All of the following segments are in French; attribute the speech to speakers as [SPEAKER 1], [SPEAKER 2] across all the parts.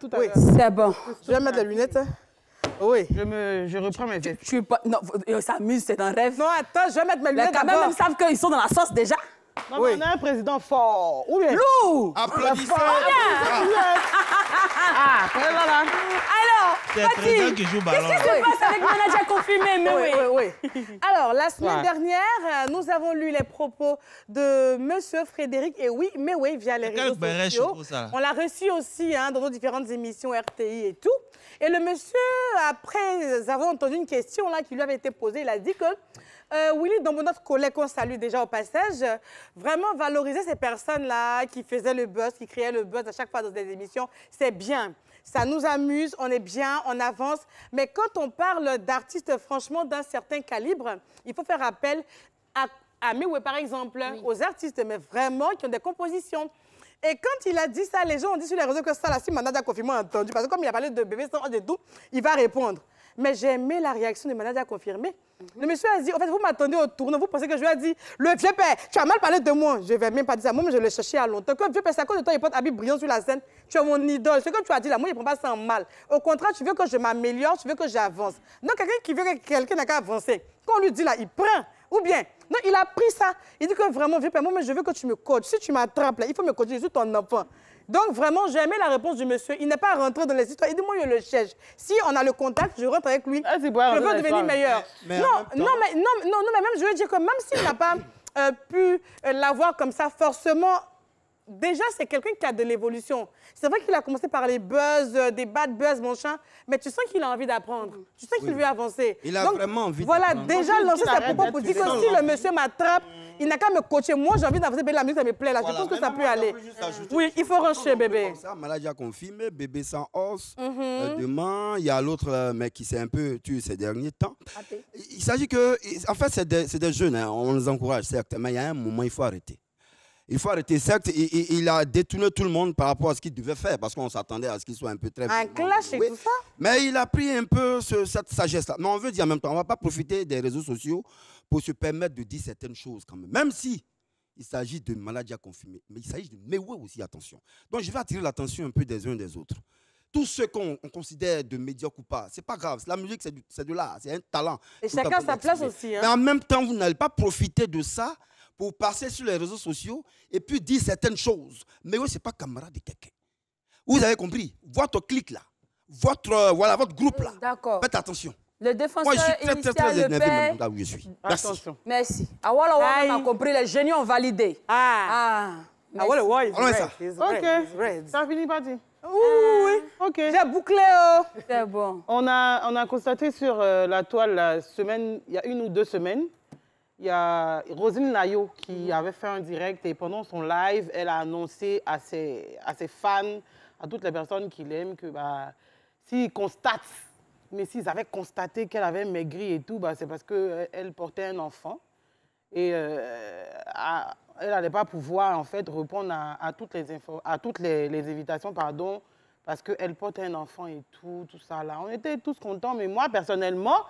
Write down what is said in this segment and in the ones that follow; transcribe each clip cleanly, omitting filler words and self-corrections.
[SPEAKER 1] tout à l'heure.
[SPEAKER 2] C'est bon.
[SPEAKER 3] Je vais mettre les lunettes. Oui.
[SPEAKER 1] Je reprends mes vestes.
[SPEAKER 2] Tu es pas... Non, ça amuse, c'est un rêve.
[SPEAKER 3] Non, attends, je vais mettre mes
[SPEAKER 2] Les
[SPEAKER 3] lunettes
[SPEAKER 2] caméras
[SPEAKER 3] d'abord.
[SPEAKER 2] même savent qu'ils sont dans la sauce déjà.
[SPEAKER 1] Non, mais on a un président fort. Ou bien...
[SPEAKER 2] Lou!
[SPEAKER 4] Applaudissez.
[SPEAKER 1] Ah, là.
[SPEAKER 2] Alors,
[SPEAKER 4] C'est le président qui joue ballon.
[SPEAKER 2] qu'est-ce qui se passe avec le manager confirmé? Mais
[SPEAKER 3] Oui. Alors, la semaine
[SPEAKER 1] Ouais.
[SPEAKER 3] dernière, nous avons lu les propos de Monsieur Frédéric et oui, mais oui, via les
[SPEAKER 4] Quel
[SPEAKER 3] réseaux
[SPEAKER 4] béret
[SPEAKER 3] sociaux.
[SPEAKER 4] chapeau, ça, là.
[SPEAKER 3] On l'a reçu aussi dans nos différentes émissions RTI et tout. Et le monsieur, après avoir entendu une question là, qui lui avait été posée, il a dit que Willy, donc notre collègue qu'on salue déjà au passage, vraiment valoriser ces personnes-là qui faisaient le buzz, qui créaient le buzz à chaque fois dans des émissions, c'est bien. Ça nous amuse, on est bien, on avance. Mais quand on parle d'artistes, franchement, d'un certain calibre, il faut faire appel à Mewe, par exemple, aux artistes, mais vraiment qui ont des compositions. Et quand il a dit ça, les gens ont dit sur les réseaux que ça, là, si Manada Confirmé a entendu, parce que comme il a parlé de bébé sans et tout, il va répondre. Mais j'ai aimé la réaction de Manada Confirmé. Le monsieur a dit, en fait, vous m'attendez au tournant, vous pensez que je lui ai dit, le vieux père, tu as mal parlé de moi. Je ne vais même pas dire ça, moi, mais je l'ai cherché à longtemps. Que vieux père, c'est à cause de toi, il porte habit brillant sur la scène. Tu es mon idole. Ce que tu as dit là, moi, il ne prend pas ça en mal. Au contraire, tu veux que je m'améliore, tu veux que j'avance. Donc, quelqu'un qui veut que quelqu'un n'a qu'à avancer, quand on lui dit là, il prend. Ou bien, non, il a pris ça. Il dit que vraiment, vieux père, moi, mais je veux que tu me coaches. Si tu m'attrapes là, il faut me coacher, je suis ton enfant. Donc, vraiment, j'ai aimé la réponse du monsieur. Il n'est pas rentré dans les histoires. Il dit, moi, je le cherche. Si on a le contact, je rentre avec lui.
[SPEAKER 1] Ah, c'est bon,
[SPEAKER 3] Je veux devenir meilleur.
[SPEAKER 4] Mais
[SPEAKER 3] Non,
[SPEAKER 4] en même temps-
[SPEAKER 3] mais même, je veux dire que même s'il n'a pas pu l'avoir comme ça, forcément, déjà, c'est quelqu'un qui a de l'évolution. C'est vrai qu'il a commencé par les buzz, des bad buzz, mon chat, mais tu sens qu'il a envie d'apprendre. Tu sens qu'il veut avancer.
[SPEAKER 4] Il a
[SPEAKER 3] Donc,
[SPEAKER 4] vraiment envie
[SPEAKER 3] Voilà,
[SPEAKER 4] d'apprendre.
[SPEAKER 3] déjà,
[SPEAKER 1] Donc,
[SPEAKER 3] lancer
[SPEAKER 1] il
[SPEAKER 3] ses
[SPEAKER 1] arrête
[SPEAKER 3] propos pour
[SPEAKER 1] d'être
[SPEAKER 3] dire que
[SPEAKER 4] tué.
[SPEAKER 3] si le monsieur m'attrape, il n'a qu'à me coacher. Moi, j'ai envie d'avancer, la musique, ça me plaît là. Je pense que ça peut aller. Oui, il faut rancher, bébé.
[SPEAKER 4] Comme ça, Maladie a confirmé, bébé sans os. Demain, il y a l'autre mec qui s'est un peu tué ces derniers temps. Il s'agit que, en fait, c'est des jeunes, hein, on les encourage, certes, mais il y a un moment, il faut arrêter. Il faut arrêter. Certes, il a détourné tout le monde par rapport à ce qu'il devait faire, parce qu'on s'attendait à ce qu'il soit un peu très...
[SPEAKER 3] Un clash et
[SPEAKER 4] Oui.
[SPEAKER 3] tout ça.
[SPEAKER 4] Mais il a pris un peu cette sagesse-là. Mais on veut dire en même temps, on ne va pas profiter des réseaux sociaux pour se permettre de dire certaines choses quand même. Même si il s'agit de maladies à confirmer, mais il s'agit de Mewe aussi, attention. Donc je vais attirer l'attention un peu des uns des autres. Tous ceux qu'on considère de médiocres ou pas, c'est pas grave. La musique, c'est de l'art, c'est un talent.
[SPEAKER 3] Et
[SPEAKER 4] Tout à
[SPEAKER 3] chacun
[SPEAKER 4] fait
[SPEAKER 3] sa place
[SPEAKER 4] exprimé.
[SPEAKER 3] aussi.
[SPEAKER 4] Mais en même temps, vous n'allez pas profiter de ça pour passer sur les réseaux sociaux et puis dire certaines choses. Mais oui, ce n'est pas camarade de quelqu'un. Vous avez compris? Votre clique là, votre groupe là,
[SPEAKER 2] D'accord.
[SPEAKER 4] faites attention.
[SPEAKER 2] Le
[SPEAKER 4] Moi,
[SPEAKER 2] défenseur
[SPEAKER 4] je suis très
[SPEAKER 2] initial, le
[SPEAKER 4] énervé
[SPEAKER 2] père...
[SPEAKER 4] maintenant là où je suis. Merci.
[SPEAKER 1] Attention.
[SPEAKER 2] Merci. Awala
[SPEAKER 3] Aïe.
[SPEAKER 2] on a compris, les génies ont validé.
[SPEAKER 3] Ah
[SPEAKER 2] Merci.
[SPEAKER 3] ouais, ouais, it's
[SPEAKER 4] Allons,
[SPEAKER 3] red,
[SPEAKER 4] ça.
[SPEAKER 3] it's
[SPEAKER 1] OK.
[SPEAKER 3] red, it's red.
[SPEAKER 1] Ça a fini, parti.
[SPEAKER 3] Oui.
[SPEAKER 1] OK.
[SPEAKER 3] J'ai bouclé, oh.
[SPEAKER 2] C'est bon.
[SPEAKER 1] On a constaté sur la toile la semaine, il y a 1 ou 2 semaines, il y a Roselyne Nayo qui avait fait un direct et pendant son live, elle a annoncé à ses fans, à toutes les personnes qui l'aiment, que s'ils constatent, mais s'ils avaient constaté qu'elle avait maigri et tout, c'est parce qu'elle portait un enfant. Et elle n'allait pas pouvoir en fait répondre à toutes les invitations, pardon, parce qu'elle porte un enfant et tout ça là. On était tous contents, mais moi personnellement,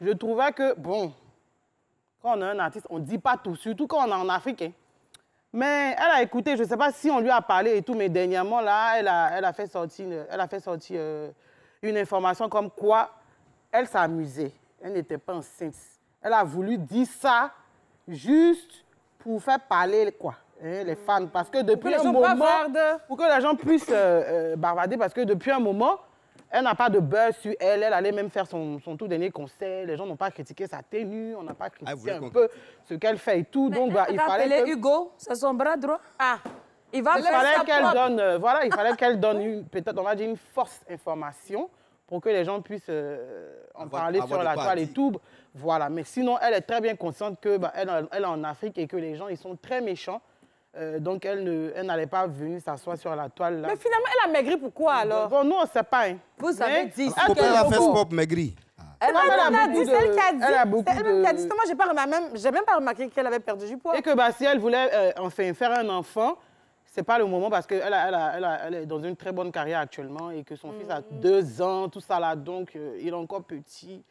[SPEAKER 1] je trouvais que, bon, quand on a un artiste, on ne dit pas tout, surtout quand on est en Afrique. Hein. Mais elle a écouté, je ne sais pas si on lui a parlé et tout, mais dernièrement là, elle a fait sortir une information comme quoi elle s'amusait. Elle n'était pas enceinte. Elle a voulu dire ça juste pour faire parler quoi, hein, les fans. Parce que depuis un moment, pour que les gens puissent bavarder, parce que depuis un moment, elle n'a pas de buzz sur elle. Elle allait même faire son tout dernier concert. Les gens n'ont pas critiqué sa tenue, on n'a pas critiqué un peu ce qu'elle fait et tout. Donc, il fallait que...
[SPEAKER 2] Hugo, c'est son bras droit.
[SPEAKER 3] Ah.
[SPEAKER 2] Il va
[SPEAKER 1] Il
[SPEAKER 2] faire
[SPEAKER 1] fallait
[SPEAKER 2] sa
[SPEAKER 1] qu'elle
[SPEAKER 2] propre...
[SPEAKER 1] donne, il fallait qu'elle donne peut-être, on va dire, une force information pour que les gens puissent en parler sur la toile et tout. Voilà, mais sinon, elle est très bien consciente qu'elle est en Afrique et que les gens, ils sont très méchants. Donc, elle n'allait pas venir s'asseoir sur la toile. Là.
[SPEAKER 3] Mais finalement, elle a maigri pourquoi alors?
[SPEAKER 1] Bon, nous, on ne sait pas. Hein.
[SPEAKER 2] Vous avez dit...
[SPEAKER 4] Pourquoi elle a fait sport maigri?
[SPEAKER 3] Elle a dit, c'est elle qui a dit.
[SPEAKER 1] Elle a beaucoup
[SPEAKER 3] C'est elle-même qui a dit. Moi, j'ai même pas remarqué qu'elle avait perdu du poids.
[SPEAKER 1] Et que si elle voulait faire un enfant, ce n'est pas le moment parce qu'elle est dans une très bonne carrière actuellement et que son fils a 2 ans, tout ça là, donc il est encore petit.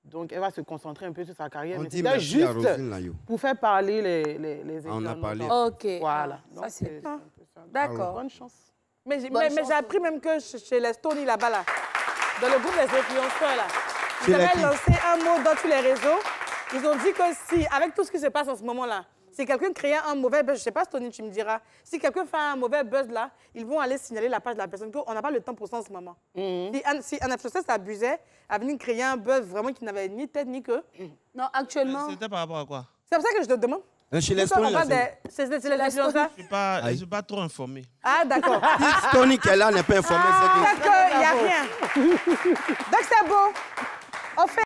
[SPEAKER 1] Donc, elle va se concentrer un peu sur sa carrière.
[SPEAKER 4] On
[SPEAKER 1] mais
[SPEAKER 4] dit
[SPEAKER 1] c'était
[SPEAKER 4] merci à
[SPEAKER 1] juste
[SPEAKER 4] Roselyne Nayo.
[SPEAKER 1] pour faire parler les
[SPEAKER 4] On a
[SPEAKER 1] internautes.
[SPEAKER 4] parlé.
[SPEAKER 2] OK.
[SPEAKER 1] Voilà.
[SPEAKER 2] Ça, c'est...
[SPEAKER 1] un peu ça.
[SPEAKER 2] D'accord.
[SPEAKER 1] Bonne chance.
[SPEAKER 3] Mais j'ai appris même que chez les Stony là-bas, là, dans le groupe des influenceurs, là, ils avaient lancé un mot dans tous les réseaux. Ils ont dit que si, avec tout ce qui se passe en ce moment-là, si quelqu'un crée un mauvais buzz, je ne sais pas, Stony, tu me diras, si quelqu'un fait un mauvais buzz là, ils vont aller signaler la page de la personne. On n'a pas le temps pour ça en ce moment. Si un influenceur s'abusait à venir créer un buzz vraiment qui n'avait ni tête ni queue.
[SPEAKER 2] Non, actuellement...
[SPEAKER 5] C'était par rapport à quoi?
[SPEAKER 3] C'est pour ça que je te demande.
[SPEAKER 4] Chez les Stony,
[SPEAKER 3] c'est les influenceurs.
[SPEAKER 5] Je ne suis pas trop informé.
[SPEAKER 3] Ah, d'accord.
[SPEAKER 4] Si Stony qui est là n'est pas informé, c'est que...
[SPEAKER 3] D'accord, il n'y a rien. Donc c'est bon. On fait...